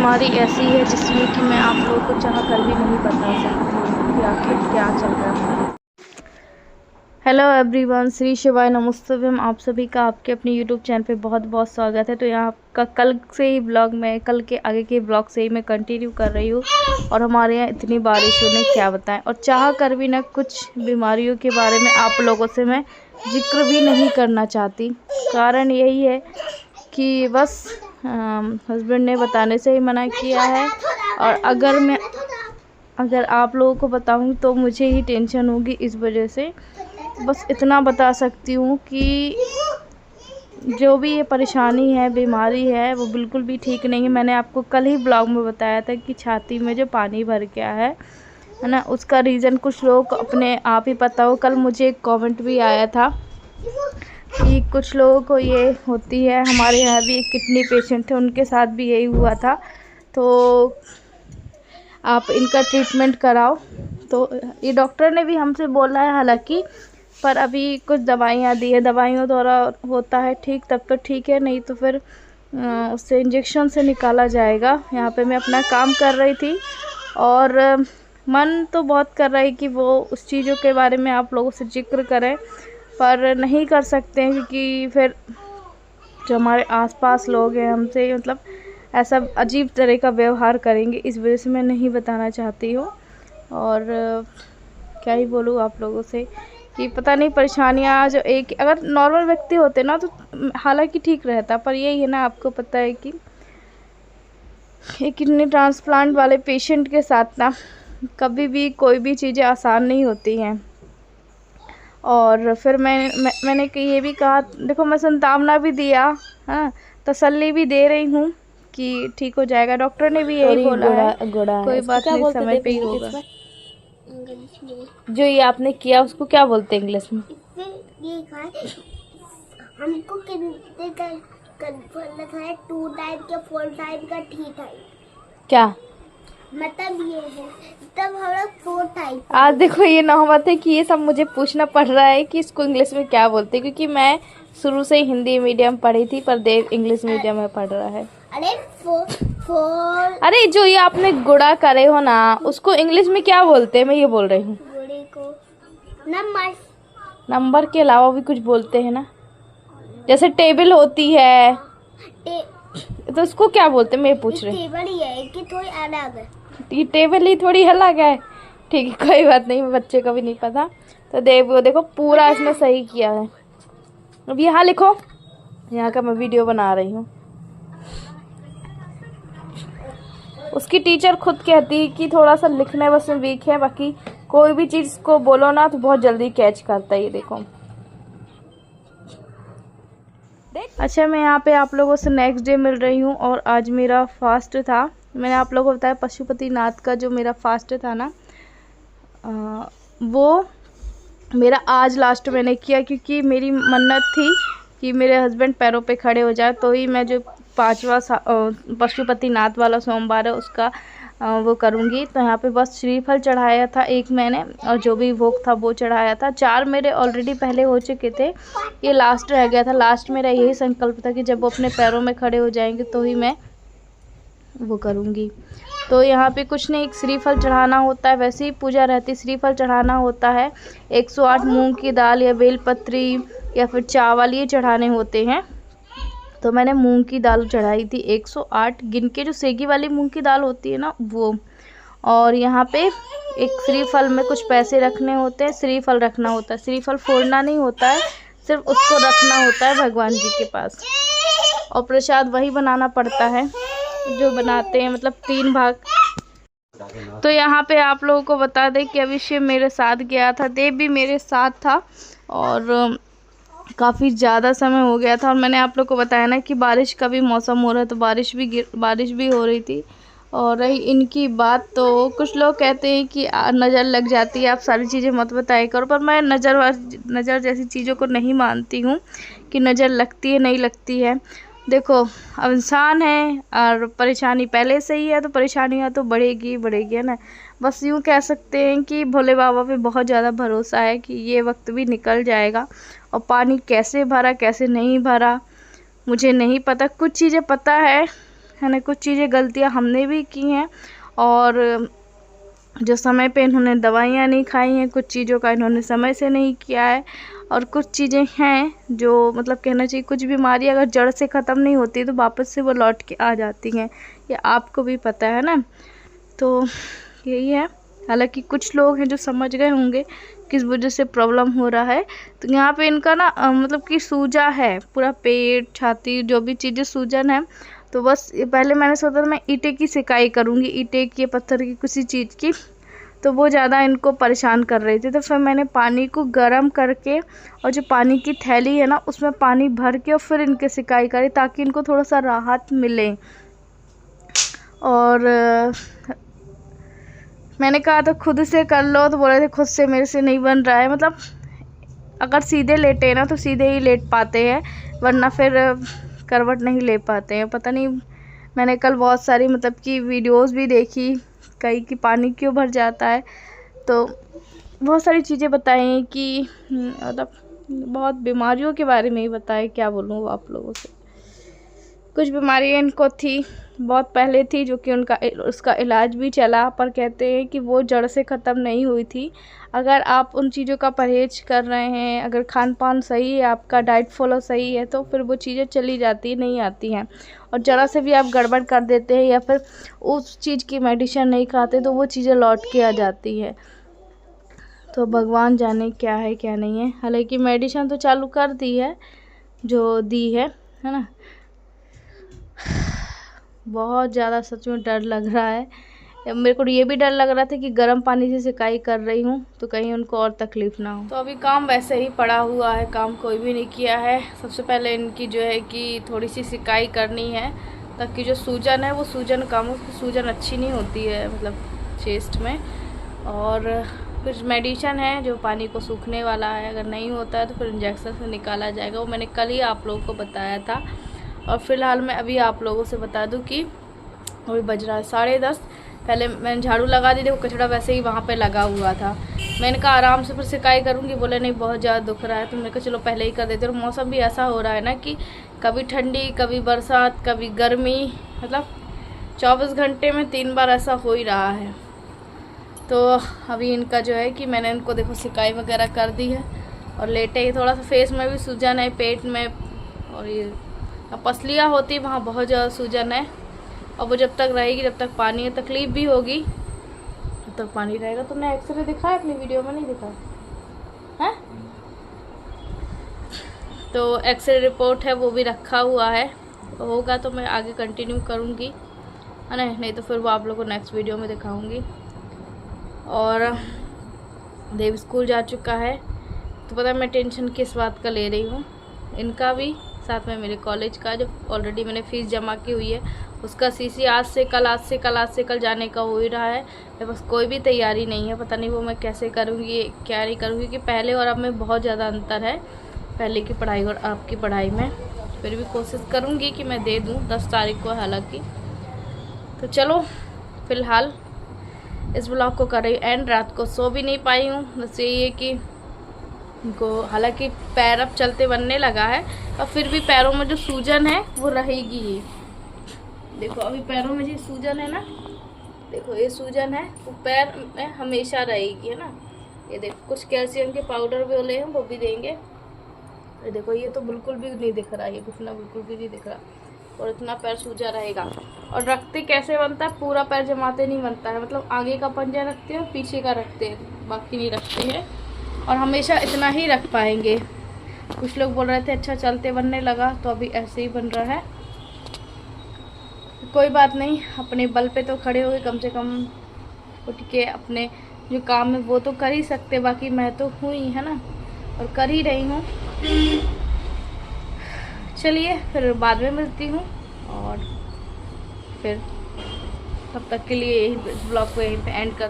बीमारी ऐसी है जिसमें कि मैं आप लोगों को चाह कर भी नहीं बता सकती कि आखिर क्या चल रहा है। हेलो एवरीवन, श्री शिवाय नमस्तुभ्यम। आप सभी का आपके अपने यूट्यूब चैनल पे बहुत बहुत स्वागत है। तो यहाँ का कल से ही ब्लॉग में, कल के आगे के ब्लॉग से ही मैं कंटिन्यू कर रही हूँ। और हमारे यहाँ इतनी बारिश होने क्या बताएं, और चाह कर भी ना कुछ बीमारियों के बारे में आप लोगों से मैं जिक्र भी नहीं करना चाहती। कारण यही है कि बस हस्बैंड ने बताने से ही मना किया है। और अगर आप लोगों को बताऊं तो मुझे ही टेंशन होगी इस वजह से। बस इतना बता सकती हूँ कि जो भी ये परेशानी है, बीमारी है, वो बिल्कुल भी ठीक नहीं है। मैंने आपको कल ही ब्लॉग में बताया था कि छाती में जो पानी भर गया है ना, उसका रीज़न कुछ लोग अपने आप ही पता हो। कल मुझे एक कमेंट भी आया था कि कुछ लोगों को ये होती है। हमारे यहाँ भी एक किडनी पेशेंट है, उनके साथ भी यही हुआ था। तो आप इनका ट्रीटमेंट कराओ। तो ये डॉक्टर ने भी हमसे बोला है हालांकि, पर अभी कुछ दवाइयाँ दी है, दवाइयों द्वारा होता है ठीक तब तो ठीक है, नहीं तो फिर उससे इंजेक्शन से निकाला जाएगा। यहाँ पे मैं अपना काम कर रही थी और मन तो बहुत कर रहा है कि वो उस चीज़ों के बारे में आप लोगों से जिक्र करें, पर नहीं कर सकते हैं क्योंकि फिर जो हमारे आसपास लोग हैं हमसे मतलब ऐसा अजीब तरह का व्यवहार करेंगे, इस वजह से मैं नहीं बताना चाहती हूँ। और क्या ही बोलूँ आप लोगों से कि पता नहीं परेशानियाँ जो एक अगर नॉर्मल व्यक्ति होते ना तो हालांकि ठीक रहता, पर यही है ना, आपको पता है कि एक किडनी ट्रांसप्लांट वाले पेशेंट के साथ ना कभी भी कोई भी चीज़ें आसान नहीं होती हैं। और फिर मैंने ये भी कहा, देखो मैं संतावना भी दिया, हाँ, तसल्ली भी दे रही हूँ कि ठीक हो जाएगा। डॉक्टर ने भी यही बोला है कोई बात नहीं, समय पे ही होगा। जो ये आपने किया उसको क्या बोलते हैं इंग्लिश में? हमको कितने का है, 2 टाइप का, 4 टाइप का, 3 टाइप। क्या मतलब ये है, तब हम लोग 4 टाइप। आज देखो ये नौबत है कि ये सब मुझे पूछना पड़ रहा है कि इसको इंग्लिश में क्या बोलते हैं, क्योंकि मैं शुरू से ही हिंदी मीडियम पढ़ी थी, पर देव इंग्लिश मीडियम में पढ़ रहा है। अरे जो ये आपने गुड़ा करे हो ना, उसको इंग्लिश में क्या बोलते हैं, मैं ये बोल रही हूँ। गुड़े को नंबर के अलावा भी कुछ बोलते हैं ना, जैसे टेबल होती है तो उसको क्या बोलते हैं, मैं पूछ रही हूँ। टेबल ही है कि थोड़ी अलग है। ये टेबल ही थोड़ी अलग है, ठीक है, कोई बात नहीं, बच्चे को भी नहीं पता। तो देखो पूरा इसने सही किया है। अब यहाँ लिखो, यहाँ का मैं वीडियो बना रही हूँ। उसकी टीचर खुद कहती है कि थोड़ा सा लिखने बस में वीक है, बाकी कोई भी चीज़ को बोलो ना तो बहुत जल्दी कैच करता है। ये देखो। अच्छा, मैं यहाँ पे आप लोगों से नेक्स्ट डे मिल रही हूँ और आज मेरा फास्ट था। मैंने आप लोगों को बताया पशुपतिनाथ का जो मेरा फास्ट था ना, वो मेरा आज लास्ट मैंने किया, क्योंकि मेरी मन्नत थी कि मेरे हस्बैंड पैरों पे खड़े हो जाए तो ही मैं जो 5वां पशुपतिनाथ वाला सोमवार है उसका वो करूँगी। तो यहाँ पे बस श्रीफल चढ़ाया था एक मैंने, और जो भी भोग था वो चढ़ाया था। 4 मेरे ऑलरेडी पहले हो चुके थे, ये लास्ट रह गया था। लास्ट मेरा यही संकल्प था कि जब वो अपने पैरों में खड़े हो जाएंगे तो ही मैं वो करूँगी। तो यहाँ पे कुछ नहीं, एक श्रीफल चढ़ाना होता है, वैसे ही पूजा रहती, श्रीफल चढ़ाना होता है। 108 मूंग की दाल या बेलपत्री या फिर चावल ये चढ़ाने होते हैं। तो मैंने मूंग की दाल चढ़ाई थी 108 गिन के, जो सेगी वाली मूंग की दाल होती है ना वो। और यहाँ पे एक श्रीफल में कुछ पैसे रखने होते हैं, श्रीफल रखना होता है। श्रीफल फोड़ना नहीं होता है, सिर्फ उसको रखना होता है भगवान जी के पास। और प्रसाद वही बनाना पड़ता है जो बनाते हैं, मतलब 3 भाग। तो यहाँ पे आप लोगों को बता दें कि अभिषेक मेरे साथ गया था, देव भी मेरे साथ था, और काफ़ी ज़्यादा समय हो गया था। और मैंने आप लोग को बताया ना कि बारिश का भी मौसम हो रहा है, तो बारिश भी हो रही थी। और रही इनकी बात, तो कुछ लोग कहते हैं कि नज़र लग जाती है, आप सारी चीज़ें मत बताया करो, पर मैं नज़र जैसी चीज़ों को नहीं मानती हूँ कि नज़र लगती है नहीं लगती है। देखो अब इंसान है और परेशानी पहले से ही है, तो परेशानियाँ तो बढ़ेगी है ना। बस यूँ कह सकते हैं कि भोले बाबा पे बहुत ज़्यादा भरोसा है कि ये वक्त भी निकल जाएगा। और पानी कैसे भरा कैसे नहीं भरा मुझे नहीं पता, कुछ चीज़ें पता है है ना। कुछ चीज़ें गलतियाँ हमने भी की हैं, और जो समय पे इन्होंने दवाइयाँ नहीं खाई हैं, कुछ चीज़ों का इन्होंने समय से नहीं किया है, और कुछ चीज़ें हैं जो मतलब कहना चाहिए, कुछ बीमारी अगर जड़ से ख़त्म नहीं होती तो वापस से वो लौट के आ जाती हैं, ये आपको भी पता है ना। तो यही है। हालांकि कुछ लोग हैं जो समझ गए होंगे किस वजह से प्रॉब्लम हो रहा है। तो यहाँ पे इनका ना मतलब कि सूजा है, पूरा पेट, छाती, जो भी चीज़ें सूजन है। तो बस पहले मैंने सोचा था मैं ईंटे की सिकाई करूँगी, ईंटे की, पत्थर की, किसी चीज़ की, तो वो ज़्यादा इनको परेशान कर रही थी। तो फिर मैंने पानी को गर्म करके और जो पानी की थैली है ना उसमें पानी भर के और फिर इनके सिकाई करी, ताकि इनको थोड़ा सा राहत मिले। और मैंने कहा तो खुद से कर लो, तो बोल रहे थे खुद से मेरे से नहीं बन रहा है। मतलब अगर सीधे लेटे ना तो सीधे ही लेट पाते हैं, वरना फिर करवट नहीं ले पाते हैं। पता नहीं, मैंने कल बहुत सारी मतलब कि वीडियोस भी देखी, कहीं कि पानी क्यों भर जाता है, तो बहुत सारी चीज़ें बताई कि मतलब बहुत बीमारियों के बारे में ही बताए। क्या बोलूँ आप लोगों से, कुछ बीमारियाँ इनको थी, बहुत पहले थी, जो कि उसका इलाज भी चला, पर कहते हैं कि वो जड़ से ख़त्म नहीं हुई थी। अगर आप उन चीज़ों का परहेज कर रहे हैं, अगर खान पान सही है, आपका डाइट फॉलो सही है, तो फिर वो चीज़ें चली जाती नहीं आती हैं। और ज़रा से भी आप गड़बड़ कर देते हैं या फिर उस चीज़ की मेडिसिन नहीं खाते तो वो चीज़ें लौट के आ जाती है। तो भगवान जाने क्या है क्या नहीं है। हालांकि मेडिसिन तो चालू कर दी है, जो दी है ना। बहुत ज़्यादा सच में डर लग रहा है। मेरे को ये भी डर लग रहा था कि गर्म पानी से सिकाई कर रही हूँ तो कहीं उनको और तकलीफ़ ना हो। तो अभी काम वैसे ही पड़ा हुआ है, काम कोई भी नहीं किया है। सबसे पहले इनकी जो है कि थोड़ी सी सिकाई करनी है, ताकि जो सूजन है वो सूजन कम हो। सूजन अच्छी नहीं होती है मतलब चेस्ट में। और कुछ मेडिसिन है जो पानी को सूखने वाला है, अगर नहीं होता है तो फिर इंजेक्शन से निकाला जाएगा। वो मैंने कल ही आप लोगों को बताया था। और फ़िलहाल मैं अभी आप लोगों से बता दूं कि अभी बज रहा है 10:30। पहले मैंने झाड़ू लगा दी थी, वो कचरा वैसे ही वहाँ पे लगा हुआ था। मैंने कहा आराम से फिर सिकाई करूँगी, बोले नहीं बहुत ज़्यादा दुख रहा है, तो मैंने कहा चलो पहले ही कर देते। और मौसम भी ऐसा हो रहा है ना कि कभी ठंडी, कभी बरसात, कभी गर्मी, मतलब 24 घंटे में 3 बार ऐसा हो ही रहा है। तो अभी इनका जो है कि मैंने इनको देखो सिकाई वगैरह कर दी है और लेटे ही। थोड़ा सा फेस में भी सूजन है, पेट में, और ये पसलियाँ होती वहाँ बहुत ज़्यादा सूजन है। और वो जब तक रहेगी, जब तक पानी में तकलीफ़ भी होगी, तब तक पानी रहेगा। तुमने एक्सरे दिखाया अपनी वीडियो में? नहीं दिखाया है? तो एक्सरे रिपोर्ट है वो भी रखा हुआ है, तो होगा तो मैं आगे कंटिन्यू करूँगी, है ना। नहीं तो फिर वो आप लोगों को नेक्स्ट वीडियो में दिखाऊँगी। और देव स्कूल जा चुका है, तो पता है मैं टेंशन किस बात का ले रही हूँ, इनका भी, साथ में मेरे कॉलेज का, जो ऑलरेडी मैंने फ़ीस जमा की हुई है उसका सीसी आज से कल जाने का हो ही रहा है। मेरे पास कोई भी तैयारी नहीं है, पता नहीं वो मैं कैसे करूँगी, क्या नहीं करूँगी, कि पहले और अब में बहुत ज़्यादा अंतर है, पहले की पढ़ाई और अब की पढ़ाई में। फिर भी कोशिश करूँगी कि मैं दे दूँ 10 तारीख को हालांकि। तो चलो फ़िलहाल इस ब्लॉग को कर रही एंड। रात को सो भी नहीं पाई हूँ, बस यही है कि इनको, हालांकि पैर अब चलते बनने लगा है, और फिर भी पैरों में जो सूजन है वो रहेगी ही। देखो अभी पैरों में जो सूजन है ना, देखो ये सूजन है, वो पैर में हमेशा रहेगी, है ना। ये देखो कुछ कैल्शियम के पाउडर भी बोले हैं, वो भी देंगे। ये देखो ये तो बिल्कुल भी नहीं दिख रहा, ये घुटना बिल्कुल भी नहीं दिख रहा, और इतना पैर सूजा रहेगा। और रखते कैसे बनता है, पूरा पैर जमाते नहीं बनता है, मतलब आगे का पंजा रखते हैं और पीछे का रखते हैं, बाकी नहीं रखते हैं। और हमेशा इतना ही रख पाएंगे। कुछ लोग बोल रहे थे अच्छा चलते बनने लगा, तो अभी ऐसे ही बन रहा है। कोई बात नहीं, अपने बल पे तो खड़े हो गए, कम से कम उठ के अपने जो काम है वो तो कर ही सकते, बाकी मैं तो हुई, है ना, और कर ही रही हूँ। चलिए फिर बाद में मिलती हूँ, और फिर तब तक के लिए यही ब्लॉग को यहीं पे एंड कर